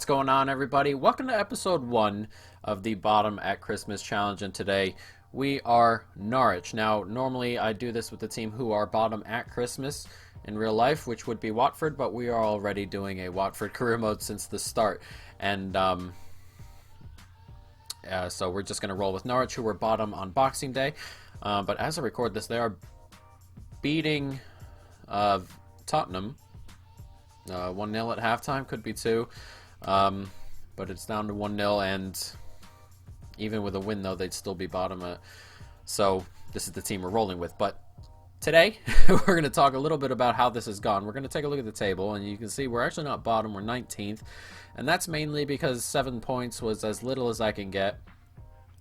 What's going on, everybody? Welcome to episode 1 of the Bottom at Christmas Challenge, and today we are Norwich. Now, normally I do this with the team who are bottom at Christmas in real life, which would be Watford, but we are already doing a Watford career mode since the start, and so we're just going to roll with Norwich, who were bottom on Boxing Day. But as I record this, they are beating Tottenham 1-0 at halftime, could be 2. But it's down to 1-0, and even with a win, though, they'd still be bottom. So this is the team we're rolling with. But today, we're going to talk a little bit about how this has gone. We're going to take a look at the table, and you can see we're actually not bottom. We're 19th, and that's mainly because 7 points was as little as I can get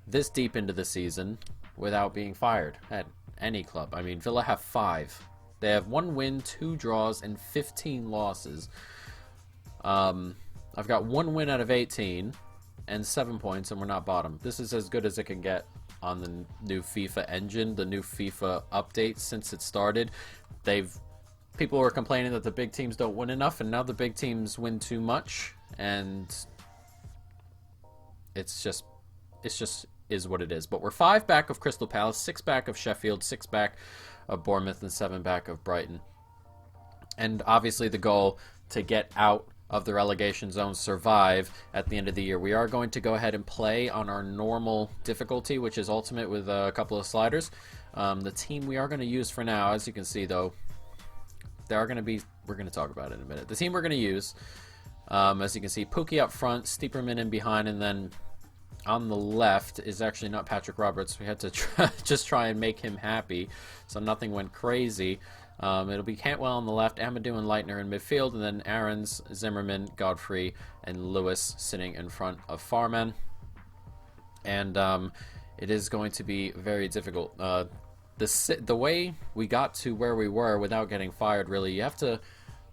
this deep into the season without being fired at any club. I mean, Villa have 5. They have 1 win, 2 draws, and 15 losses. I've got 1 win out of 18 and 7 points, and we're not bottom. This is as good as it can get on the new FIFA engine, the new FIFA update since it started. People were complaining that the big teams don't win enough, and now the big teams win too much, and it's just is what it is. But we're 5 back of Crystal Palace, 6 back of Sheffield, 6 back of Bournemouth, and 7 back of Brighton. And obviously the goal to get out of the relegation zone, survive at the end of the year. We are going to go ahead and play on our normal difficulty, which is ultimate with a couple of sliders. The team we are going to use for now, as you can see though, we're going to talk about it in a minute. The team we're going to use, as you can see, Pookie up front, Steeperman in behind, and then on the left is actually not Patrick Roberts. We had to just try and make him happy, so nothing went crazy. It'll be Cantwell on the left, Amadou and Leitner in midfield, and then Aarons, Zimmerman, Godfrey, and Lewis sitting in front of Farman. And it is going to be very difficult. The way we got to where we were without getting fired, really, you have to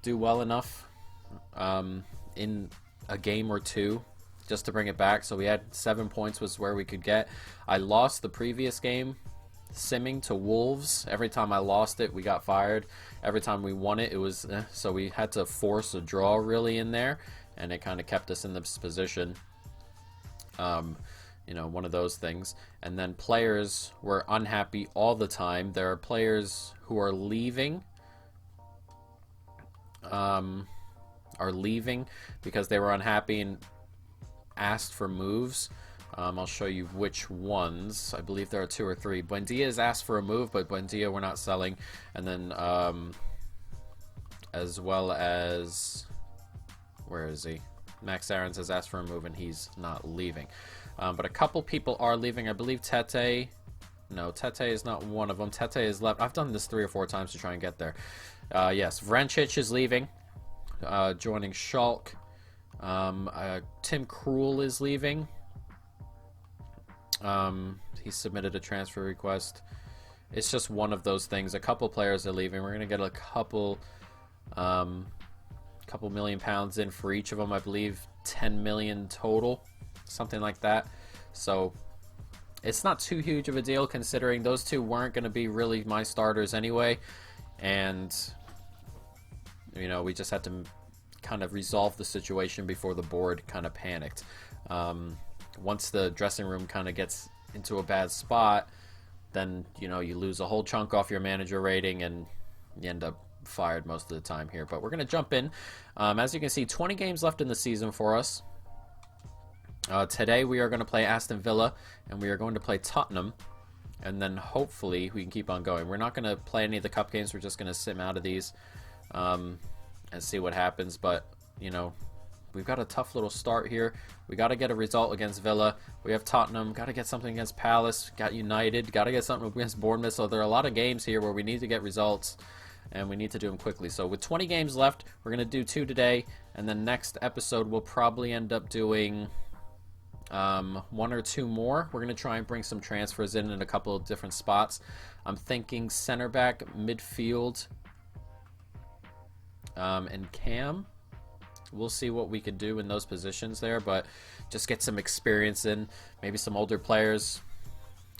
do well enough in a game or two just to bring it back. So we had 7 points was where we could get. I lost the previous game simming to Wolves. Every time I lost it, we got fired. Every time we won it, it was so we had to force a draw really in there, and it kind of kept us in this position. One of those things. And then players were unhappy all the time. There are players who are leaving because they were unhappy and asked for moves. I'll show you which ones. I believe there are 2 or 3. Buendia has asked for a move, but Buendia we're not selling. And then, as well as, where is he? Max Aarons has asked for a move, and he's not leaving. But a couple people are leaving. I believe Tete. No, Tete is not one of them. Tete is left. I've done this 3 or 4 times to try and get there. Yes, Vrancic is leaving, joining Schalke. Tim Krul is leaving. He submitted a transfer request. It's just one of those things. A couple players are leaving. We're gonna get a couple million pounds in for each of them. I believe 10 million total, something like that. So it's not too huge of a deal considering those 2 weren't going to be really my starters anyway, and we just had to kind of resolve the situation before the board kind of panicked. Once the dressing room kind of gets into a bad spot, then you lose a whole chunk off your manager rating, and you end up fired most of the time here. But we're going to jump in. As you can see, 20 games left in the season for us. Today we are going to play Aston Villa, and we are going to play Tottenham, and then hopefully we can keep on going. We're not going to play any of the cup games. We're just going to sim out of these and see what happens. But we've got a tough little start here. We got to get a result against Villa. We have Tottenham. Got to get something against Palace. Got United. Got to get something against Bournemouth. So there are a lot of games here where we need to get results, and we need to do them quickly. So with 20 games left, we're going to do 2 today, and then next episode we'll probably end up doing 1 or 2 more. We're going to try and bring some transfers in a couple of different spots. I'm thinking center back, midfield, and Cam. We'll see what we can do in those positions there, but just get some experience in. Maybe some older players.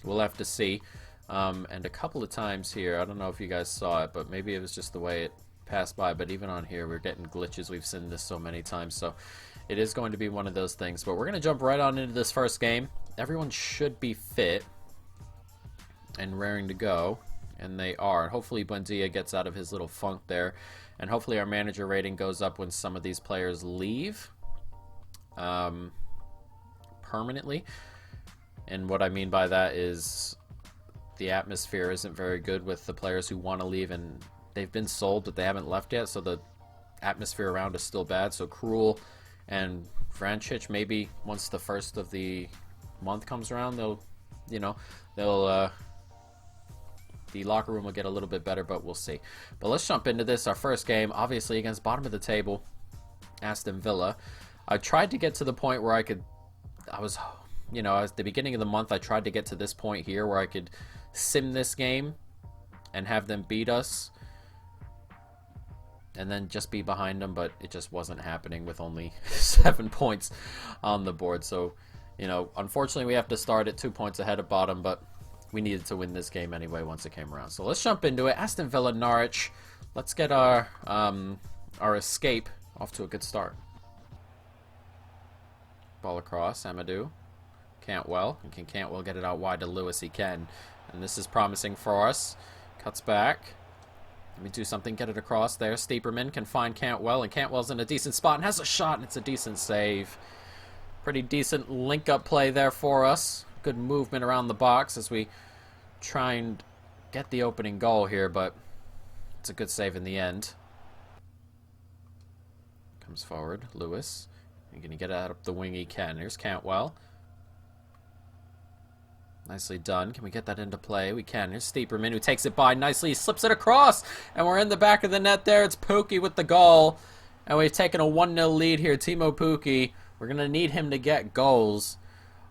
We'll have to see. And a couple of times here, I don't know if you guys saw it, but maybe it was just the way it passed by. But even on here, we're getting glitches. We've seen this so many times. So it is going to be one of those things. But we're going to jump right on into this first game. Everyone should be fit and raring to go, and they are. And hopefully Buendia gets out of his little funk there, and hopefully our manager rating goes up when some of these players leave permanently. And what I mean by that is the atmosphere isn't very good with the players who want to leave, and they've been sold but they haven't left yet, so the atmosphere around is still bad. So Krul and Vrancic, maybe once the first of the month comes around, they'll the locker room will get a little bit better, but we'll see. But let's jump into this. Our first game, obviously against bottom of the table Aston Villa. I tried to get to the point where at the beginning of the month, I tried to get to this point here where I could sim this game and have them beat us and then just be behind them, but it just wasn't happening with only 7 points on the board. So, unfortunately we have to start at 2 points ahead of bottom, but we needed to win this game anyway once it came around. So let's jump into it. Aston Villa, Norwich. Let's get our escape off to a good start. Ball across, Amadou. Cantwell. And can Cantwell get it out wide to Lewis? He can. And this is promising for us. Cuts back. Let me do something. Get it across there. Steeperman can find Cantwell. And Cantwell's in a decent spot and has a shot. And it's a decent save. Pretty decent link-up play there for us. Good movement around the box as we try and get the opening goal here. But it's a good save in the end. Comes forward. Lewis. And can he get it out up the wing? He can. Here's Cantwell. Nicely done. Can we get that into play? We can. Here's Steeperman, who takes it by nicely. He slips it across, and we're in the back of the net there. It's Pukki with the goal, and we've taken a 1-0 lead here. Timo Pukki. We're going to need him to get goals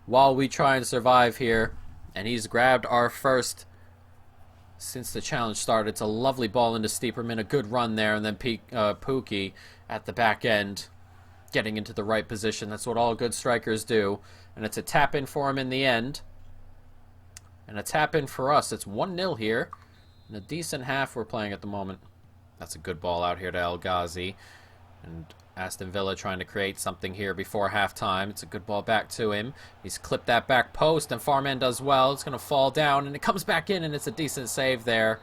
while we try and survive here, and he's grabbed our first since the challenge started. It's a lovely ball into Steeperman. A good run there, and then Pukki at the back end getting into the right position. That's what all good strikers do, and it's a tap-in for him in the end. And a tap-in for us. It's 1-0 here. And a decent half we're playing at the moment. That's a good ball out here to El Ghazi. And Aston Villa trying to create something here before halftime. It's a good ball back to him. He's clipped that back post, and Farman does well. It's going to fall down, and it comes back in, and it's a decent save there.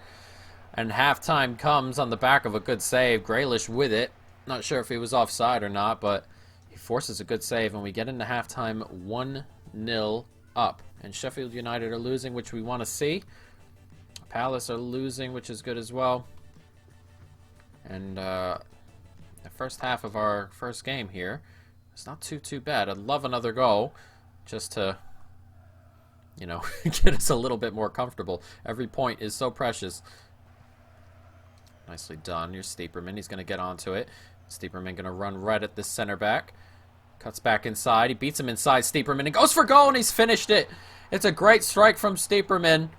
And halftime comes on the back of a good save. Grealish with it. Not sure if he was offside or not, but he forces a good save, and we get into halftime 1-0 up. And Sheffield United are losing, which we want to see. Palace are losing, which is good as well. And the first half of our first game here, it's not too bad. I'd love another goal just to, get us a little bit more comfortable. Every point is so precious. Nicely done. Here's Steeperman. He's going to get onto it. Steeperman going to run right at this center back. Cuts back inside. He beats him inside, Steeperman, and goes for goal, and he's finished it. It's a great strike from Steeperman.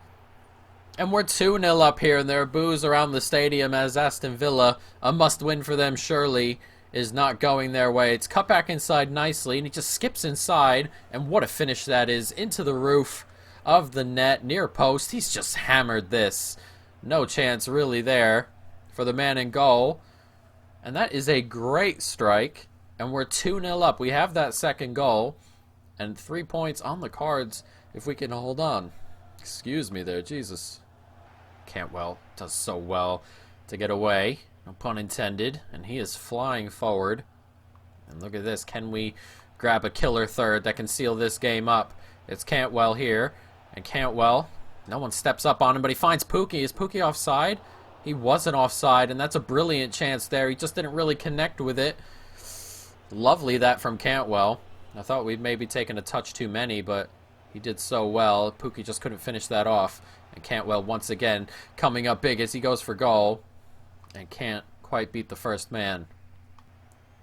And we're 2-0 up here, and there are boos around the stadium as Aston Villa, a must-win for them surely, is not going their way. It's cut back inside nicely, and he just skips inside, and what a finish that is, into the roof of the net, near post. He's just hammered this. No chance really there for the man in goal. And that is a great strike. And we're 2-0 up. We have that second goal. And 3 points on the cards if we can hold on. Excuse me there. Jesus. Cantwell does so well to get away. No pun intended. And he is flying forward. And look at this. Can we grab a killer third that can seal this game up? It's Cantwell here. And Cantwell, no one steps up on him, but he finds Pukki. Is Pukki offside? He wasn't offside, and that's a brilliant chance there. He just didn't really connect with it. Lovely that from Cantwell. I thought we'd maybe taken a touch too many, but he did so well. Pukki just couldn't finish that off. And Cantwell once again coming up big as he goes for goal. And can't quite beat the first man.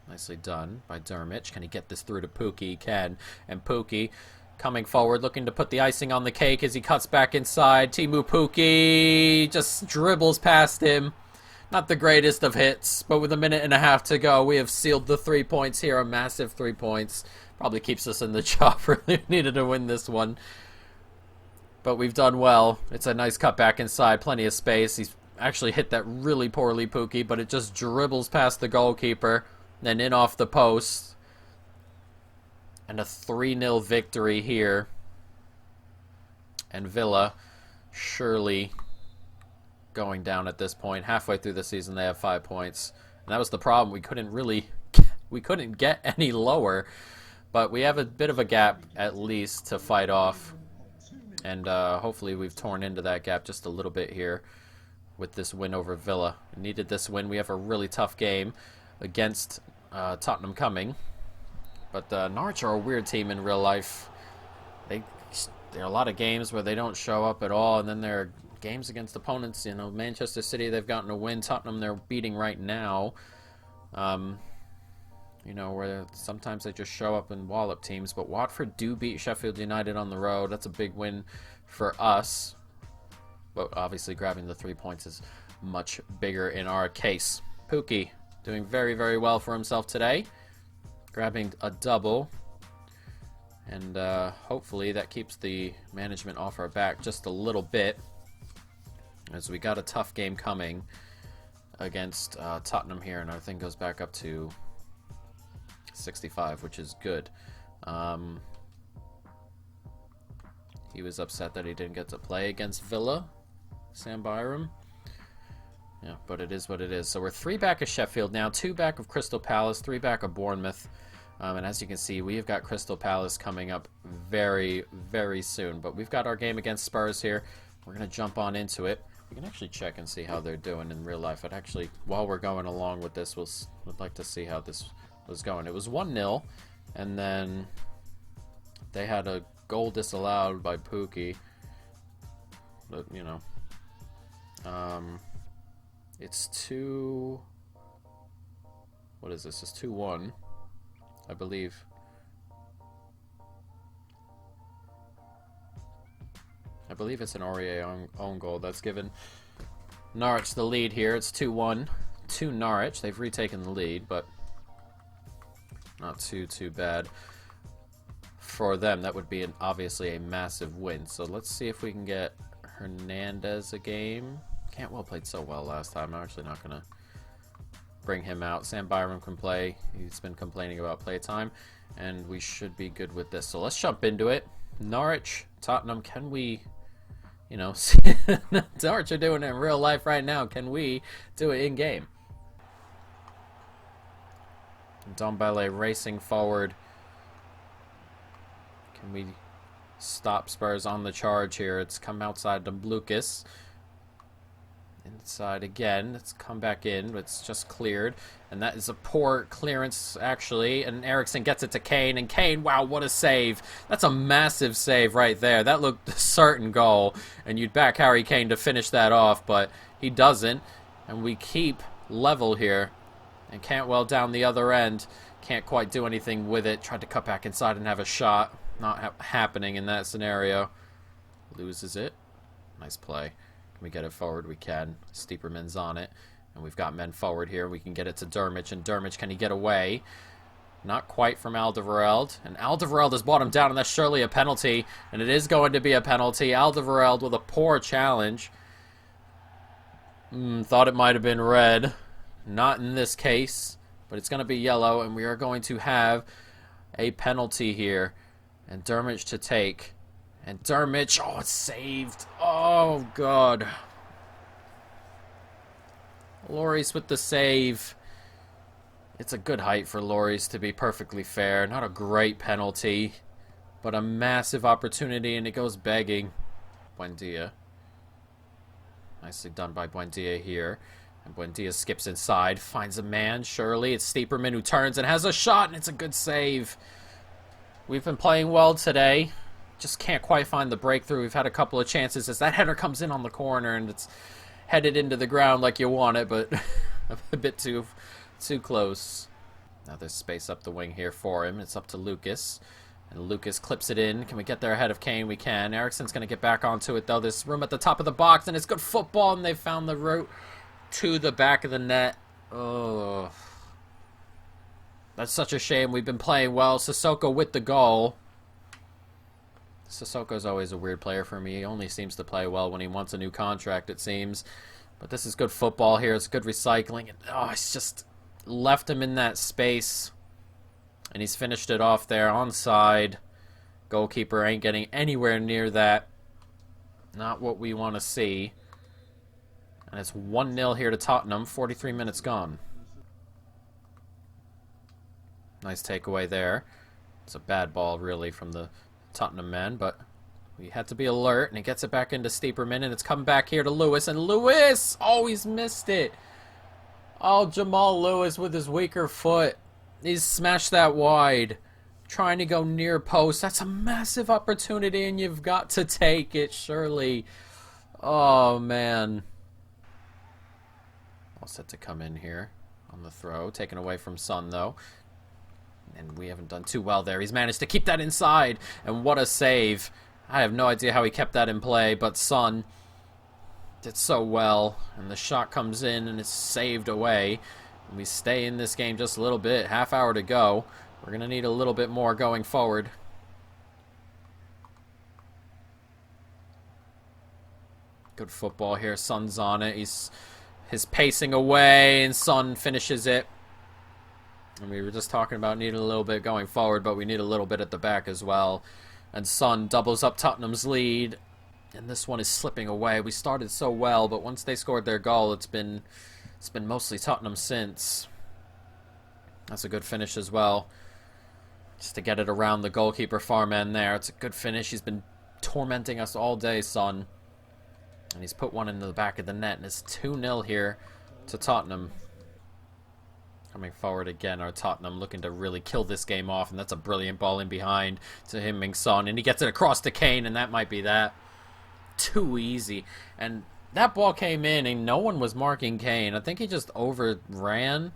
Nicely done by Dermich. Can he get this through to Pukki? He can. And Pukki coming forward, looking to put the icing on the cake as he cuts back inside. Timo Pukki just dribbles past him. Not the greatest of hits, but with a minute and a half to go, we have sealed the 3 points here. A massive 3 points. Probably keeps us in the job. Really needed to win this one. But we've done well. It's a nice cut back inside. Plenty of space. He's actually hit that really poorly, Pukki, but it just dribbles past the goalkeeper. Then in off the post. And a 3-0 victory here. And Villa surely going down at this point. Halfway through the season, they have 5 points. And that was the problem. We couldn't get any lower. But we have a bit of a gap, at least, to fight off. And hopefully we've torn into that gap just a little bit here with this win over Villa. We needed this win. We have a really tough game against Tottenham coming. But Norwich are a weird team in real life. There are a lot of games where they don't show up at all, and then there are games against opponents. You know, Manchester City, they've gotten a win. Tottenham, they're beating right now. You know, where sometimes they just show up and wallop teams. But Watford do beat Sheffield United on the road. That's a big win for us. But obviously grabbing the 3 points is much bigger in our case. Pukki doing very, very well for himself today. Grabbing a double. And hopefully that keeps the management off our back just a little bit, as we got a tough game coming against Tottenham here, and our thing goes back up to 65, which is good. He was upset that he didn't get to play against Villa, Sam Byram. Yeah, but it is what it is. So we're 3 back of Sheffield now, 2 back of Crystal Palace, 3 back of Bournemouth. And as you can see, we've got Crystal Palace coming up very, very soon. But we've got our game against Spurs here. We're going to jump on into it. We can actually check and see how they're doing in real life. I'd actually, while we're going along with this, would like to see how this was going. It was 1-0, and then they had a goal disallowed by Pukki. But, you know, it's 2... What is this? It's 2-1. I believe. It's an Aurier own goal that's given Norwich the lead here. It's 2-1 to Norwich. They've retaken the lead, but not too bad for them. That would be obviously a massive win. So let's see if we can get Hernandez a game. Cantwell played so well last time. I'm actually not going to bring him out. Sam Byram can play. He's been complaining about playtime, and we should be good with this. So let's jump into it. Norwich, Tottenham, can we, you know, Norwich are doing it in real life right now. Can we do it in game? Dombele racing forward. Can we stop Spurs on the charge here? It's come outside to Lucas. Inside again. It's come back in. It's just cleared. And that is a poor clearance, actually. And Eriksen gets it to Kane. And Kane, wow, what a save. That's a massive save right there. That looked a certain goal. And you'd back Harry Kane to finish that off, but he doesn't. And we keep level here. And Cantwell down the other end. Can't quite do anything with it. Tried to cut back inside and have a shot. Not happening in that scenario. Loses it. Nice play. We get it forward, we can. Steeperman's on it. And we've got men forward here. We can get it to Dermich. And Dermich, can he get away? Not quite from Alderweireld. And Alderweireld has brought him down, and that's surely a penalty. And it is going to be a penalty. Alderweireld with a poor challenge. Thought it might have been red. Not in this case. But it's going to be yellow, and we are going to have a penalty here. And Dermich to take. And Dermich, oh, it's saved. Oh, God. Lloris with the save. It's a good height for Lloris, to be perfectly fair. Not a great penalty, but a massive opportunity, and it goes begging. Buendia. Nicely done by Buendia here. And Buendia skips inside, finds a man, surely. It's Steeperman who turns and has a shot, and it's a good save. We've been playing well today. Just can't quite find the breakthrough. We've had a couple of chances as that header comes in on the corner and it's headed into the ground like you want it, but a bit too close. Now there's space up the wing here for him. It's up to Lucas. And Lucas clips it in. Can we get there ahead of Kane? We can. Eriksen's going to get back onto it, though. There's room at the top of the box, and it's good football, and they found the route to the back of the net. Oh, that's such a shame. We've been playing well. Sissoko with the goal. Sissoko's always a weird player for me. He only seems to play well when he wants a new contract, it seems. But this is good football here. It's good recycling. And, oh, it's just left him in that space. And he's finished it off there, onside. Goalkeeper ain't getting anywhere near that. Not what we want to see. And it's 1-0 here to Tottenham. 43 minutes gone. Nice takeaway there. It's a bad ball, really, from the Tottenham men, but we had to be alert, and he gets it back into Steeperman, and it's come back here to Lewis, and Lewis! Oh, he's missed it. Oh, Jamal Lewis with his weaker foot. He's smashed that wide. Trying to go near post. That's a massive opportunity, and you've got to take it, surely. Oh, man. All set to come in here on the throw. Taken away from Son, though. And we haven't done too well there. He's managed to keep that inside. And what a save. I have no idea how he kept that in play, but Son did so well. And the shot comes in and it's saved away. And we stay in this game just a little bit. Half hour to go. We're going to need a little bit more going forward. Good football here. Son's on it. He's pacing away, and Son finishes it. And we were just talking about needing a little bit going forward, but we need a little bit at the back as well. And Son doubles up Tottenham's lead. And this one is slipping away. We started so well, but once they scored their goal, it's been mostly Tottenham since. That's a good finish as well. Just to get it around the goalkeeper Farman there. It's a good finish. He's been tormenting us all day, Son. And he's put one into the back of the net. And it's 2-0 here to Tottenham. Coming forward again, our Tottenham looking to really kill this game off. And that's a brilliant ball in behind to Heung-min Son. And he gets it across to Kane, and that might be that. Too easy. And that ball came in, and no one was marking Kane. I think he just overran.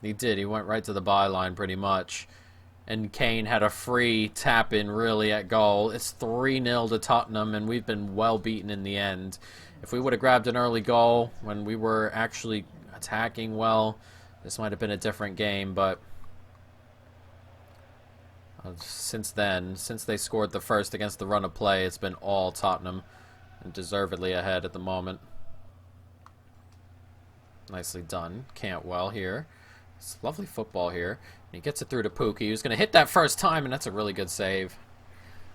He did. He went right to the byline pretty much. And Kane had a free tap-in, really, at goal. It's 3-0 to Tottenham, and we've been well beaten in the end. If we would have grabbed an early goal when we were actually attacking well, this might have been a different game, but since then, since they scored the first against the run of play, it's been all Tottenham, and deservedly ahead at the moment. Nicely done. Cantwell here. It's lovely football here. He gets it through to Pookie. He was going to hit that first time, and that's a really good save.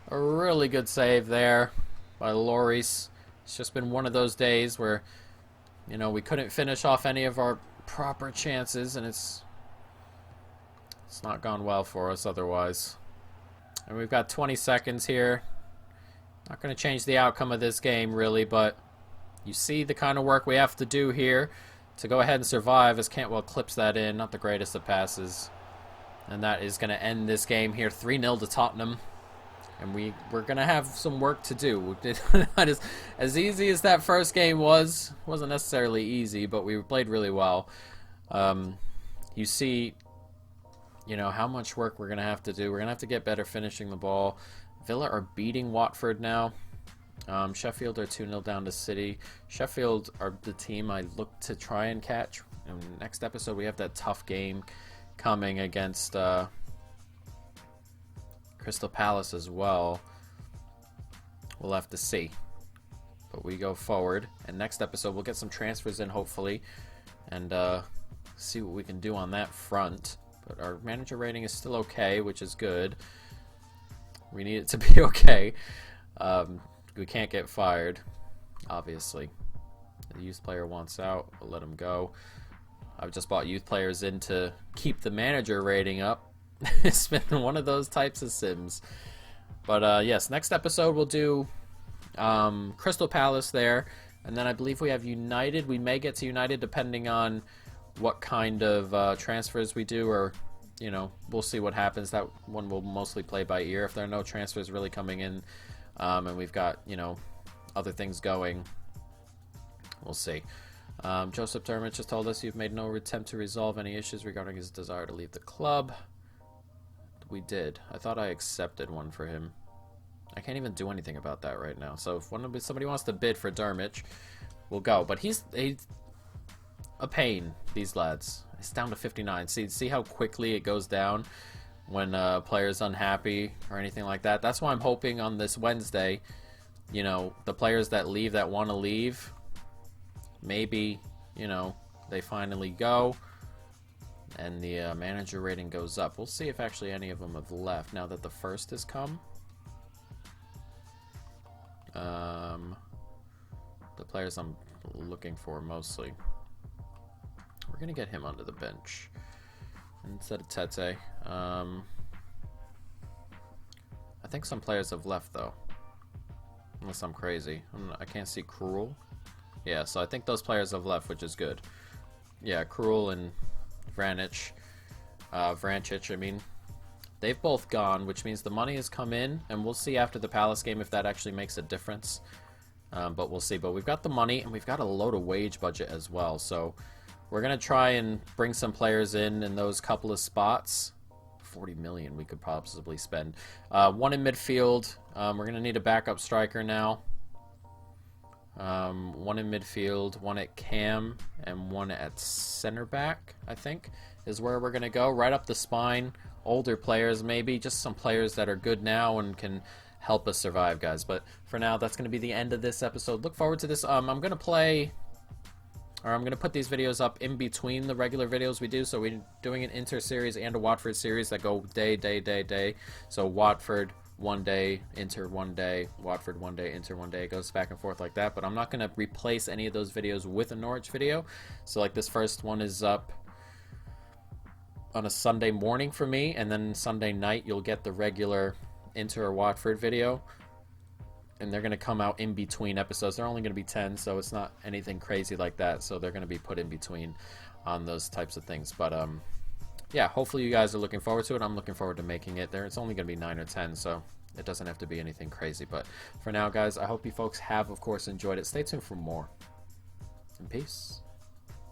A really good save there by Lloris. It's just been one of those days where, you know, we couldn't finish off any of our proper chances, and it's not gone well for us otherwise. And we've got 20 seconds here. Not going to change the outcome of this game, really, but you see the kind of work we have to do here to go ahead and survive as Cantwell clips that in. Not the greatest of passes. And that is going to end this game here. 3-0 to Tottenham. And we're going to have some work to do. As easy as that first game was, wasn't necessarily easy, but we played really well. You see, you know, how much work we're going to have to do. We're going to have to get better finishing the ball. Villa are beating Watford now. Sheffield are 2-0 down to City. Sheffield are the team I look to try and catch. And next episode, we have that tough game coming against Crystal Palace as well. We'll have to see. But we go forward. And next episode, we'll get some transfers in, hopefully. And see what we can do on that front. But our manager rating is still okay, which is good. We need it to be okay. We can't get fired, obviously. The youth player wants out. We'll let him go. I've just bought youth players in to keep the manager rating up. It's been one of those types of sims. But yes, next episode we'll do Crystal Palace there. And then I believe we have United. We may get to United depending on what kind of transfers we do. Or, you know, we'll see what happens. That one will mostly play by ear. If there are no transfers really coming in, and we've got, you know, other things going, we'll see. Joseph Dermott just told us you've made no attempt to resolve any issues regarding his desire to leave the club. We did. I thought I accepted one for him. I can't even do anything about that right now. So if somebody wants to bid for Dermott, we'll go. But he's a pain, these lads. It's down to 59. See how quickly it goes down when a player's unhappy or anything like that. That's why I'm hoping on this Wednesday, you know, the players that leave that want to leave, maybe, you know, they finally go and the manager rating goes up. We'll see if actually any of them have left now that the first has come. The players I'm looking for mostly. We're going to get him onto the bench instead of Tete. I think some players have left, though. Unless I'm crazy. I can't see Cruel. Yeah, so I think those players have left, which is good. Yeah, Cruel and Vrancic, I mean. They've both gone, which means the money has come in, and we'll see after the Palace game if that actually makes a difference. But we'll see. But we've got the money, and we've got a load of wage budget as well. So we're going to try and bring some players in those couple of spots. 40 million we could possibly spend. One in midfield. We're going to need a backup striker now. One in midfield, one at cam, and one at center back, I think, is where we're going to go. Right up the spine. Older players, maybe. Just some players that are good now and can help us survive, guys. But for now, that's going to be the end of this episode. Look forward to this. I'm going to play... Or I'm going to put these videos up in between the regular videos we do. So we're doing an Inter series and a Watford series that go day. So Watford one day, Inter one day, Watford one day, Inter one day. It goes back and forth like that. But I'm not going to replace any of those videos with a Norwich video. So like this first one is up on a Sunday morning for me. And then Sunday night you'll get the regular Inter or Watford video. And they're going to come out in between episodes. They're only going to be 10, so it's not anything crazy like that. So they're going to be put in between on those types of things. But, yeah, hopefully you guys are looking forward to it. I'm looking forward to making it. It's only going to be 9 or 10, so it doesn't have to be anything crazy. But for now, guys, I hope you folks have, of course, enjoyed it. Stay tuned for more. And peace.